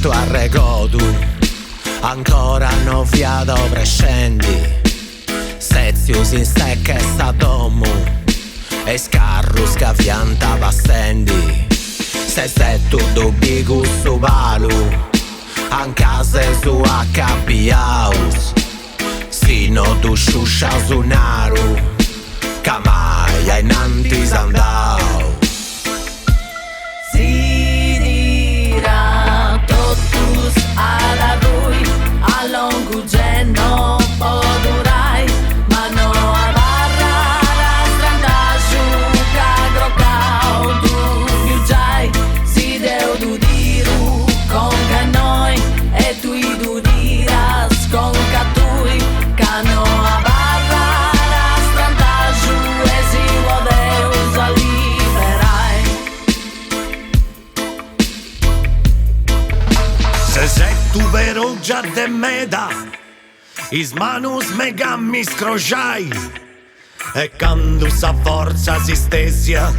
tu arregodu, ancora no fiato prescendi. Sezius in stecca e statomu, e scarru scafianta passendi. Se tu dubbi gusto palu, ancase su HB House. Sino tu sciuscia su naru, camaia in antisandau. Si dirà totus alla lui, a longo genno podurai, ma no a barra la stranda giuca grocau tu più giai, si deu du diru con noi e tu i du diras con catui, cano a barra la stranda giù e si vodeus a liberai. Se tu verugia de meda, is manus megami scrociai, e quando sa forza si stesia,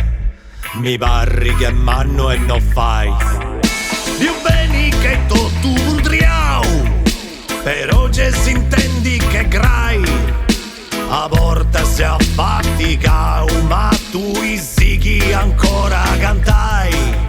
mi parri che manno e non fai. Più bene che tu vundriau, però che si intendi che grai, a porta si affaticau, ma tu i sighi ancora cantai.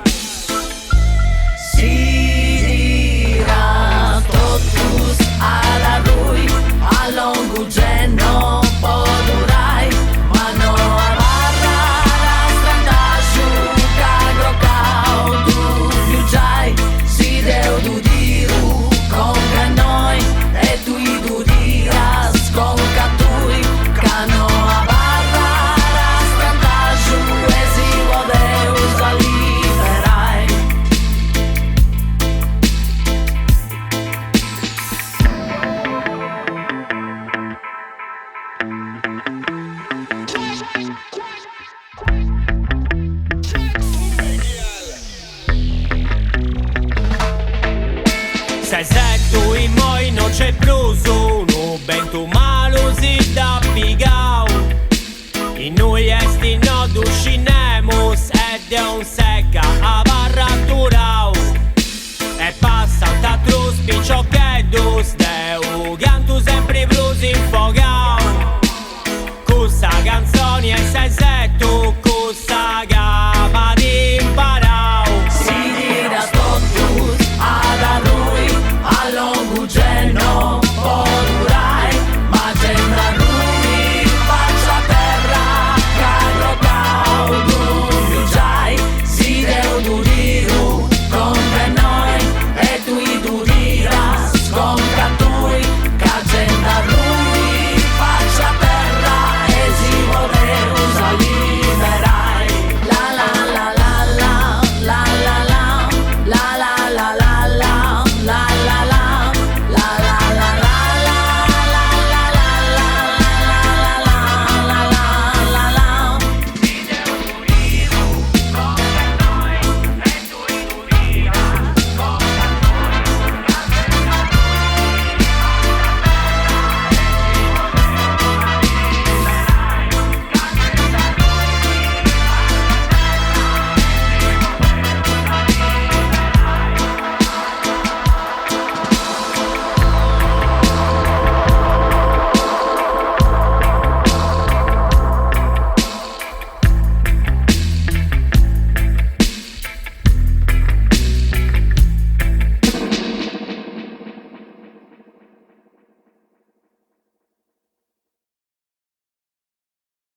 Si dirà totus alla lui, a longo genno podurai, ma no a barra la stranda giuca grocau tu più giai, si deu du diru con noi e tu i du diras con catui, cano a barra la stranda giù e si vodeus a liberai. Se tu in moi non c'è più sono, ben tu malo si da pigau. In noi esti no duscinemus ed è un secca a barra turau. E passa ta trus pincio